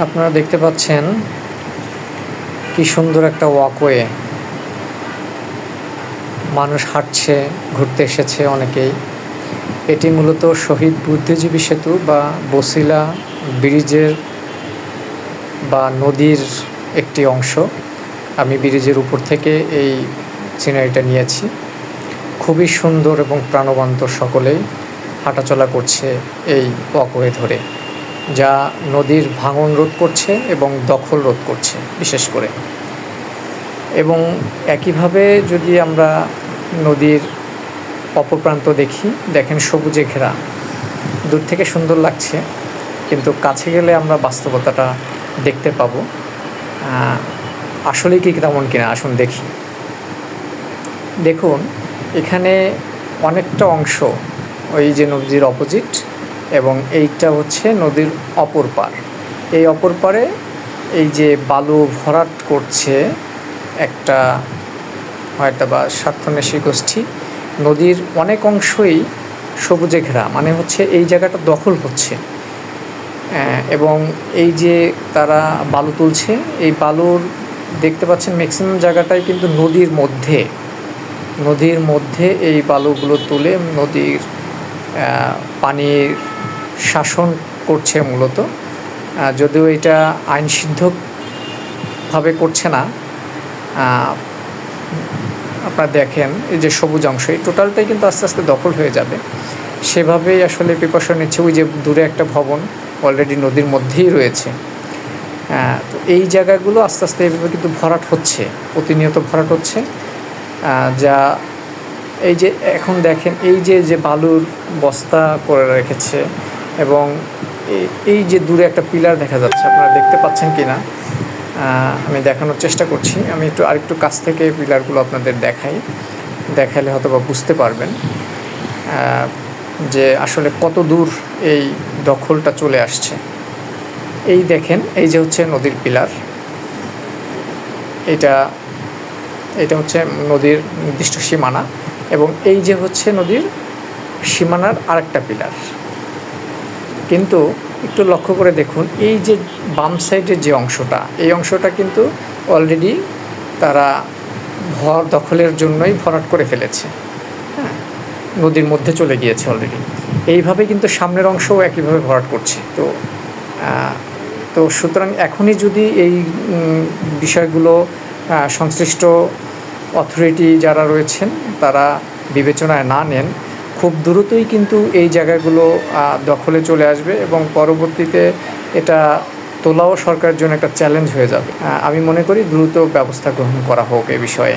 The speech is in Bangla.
আপনারা দেখতে পাচ্ছেন কি সুন্দর একটা ওয়াকওয়ে। মানুষ হাঁটছে, ঘুরতে এসেছে অনেকেই। এটি মূলত শহীদ বুদ্ধিজীবী সেতু বা বছিলা ব্রিজের বা নদীর একটি অংশ। আমি ব্রিজের উপর থেকে এই সিনারিটা নিয়েছি। খুবই সুন্দর এবং প্রাণবন্ত, সকলেই হাঁটাচলা করছে এই ওয়াকওয়ে ধরে, যা নদীর ভাঙন রোধ করছে এবং দখল রোধ করছে বিশেষ করে। এবং একইভাবে যদি আমরা নদীর অপর প্রান্ত দেখেন সবুজে ঘেরা। দূর থেকে সুন্দর লাগছে, কিন্তু কাছে গেলে আমরা বাস্তবতাটা দেখতে পাবো আসলেই কি তেমন কিনা। আসুন দেখি। দেখুন, এখানে অনেকটা অংশ ওই যে নদীর অপোজিট, এবং এইটা হচ্ছে নদীর অপর পার। এই অপর পারে এই যে বালু ভরাট করছে একটা হয়তো বা স্বার্থন্বেষী গোষ্ঠী। নদীর অনেক অংশই সবুজে ঘেরা, মানে হচ্ছে এই জায়গাটা দখল হচ্ছে। এবং এই যে তারা বালু তুলছে, এই বালুর দেখতে পাচ্ছেন ম্যাক্সিমাম জায়গাটাই কিন্তু নদীর মধ্যে এই বালুগুলো তুলে নদীর পানির শাসন করছে মূলত। যদিও এটা আইনসিদ্ধভাবে করছে না। আপনারা দেখেন এই যে সবুজ অংশ, এই টোটালটাই কিন্তু আস্তে আস্তে দখল হয়ে যাবে। সেভাবেই আসলে প্রিপারেশন নিচ্ছে। ওই যে দূরে একটা ভবন অলরেডি নদীর মধ্যেই রয়েছে। তো এই জায়গাগুলো আস্তে আস্তে এভাবে কিন্তু ভরাট হচ্ছে, প্রতিনিয়ত ভরাট হচ্ছে। যা এই যে এখন দেখেন এই যে বালুর বস্তা করে রেখেছে, এবং এই যে দূরে একটা পিলার দেখা যাচ্ছে, আপনারা দেখতে পাচ্ছেন কি না আমি দেখানোর চেষ্টা করছি। আমি আরেকটু কাছ থেকে পিলারগুলো আপনাদের দেখালে হয়তো বা বুঝতে পারবেন যে আসলে কত দূর এই দখলটা চলে আসছে। এই দেখেন, এই যে হচ্ছে নদীর পিলার, এটা হচ্ছে নদীর নির্দিষ্ট সীমানা, এবং এই যে হচ্ছে নদীর সীমানার আরেকটা পিলার। কিন্তু একটু লক্ষ্য করে দেখুন, এই যে বাম সাইডের যে অংশটা, এই অংশটা কিন্তু অলরেডি তারা দখলের জন্যই ভরাট করে ফেলেছে। হ্যাঁ, নদীর মধ্যে চলে গিয়েছে অলরেডি। এইভাবে কিন্তু সামনের অংশও একইভাবে ভরাট করছে। তো সুতরাং এখনই যদি এই বিষয়গুলো সংশ্লিষ্ট অথরিটি যারা রয়েছেন তারা বিবেচনায় না নেন, খুব দ্রুতই কিন্তু এই জায়গাগুলো দখলে চলে আসবে, এবং পরবর্তীতে এটা তোলাও সরকারের জন্য একটা চ্যালেঞ্জ হয়ে যাবে। আমি মনে করি দ্রুত ব্যবস্থা গ্রহণ করা হোক এ বিষয়ে।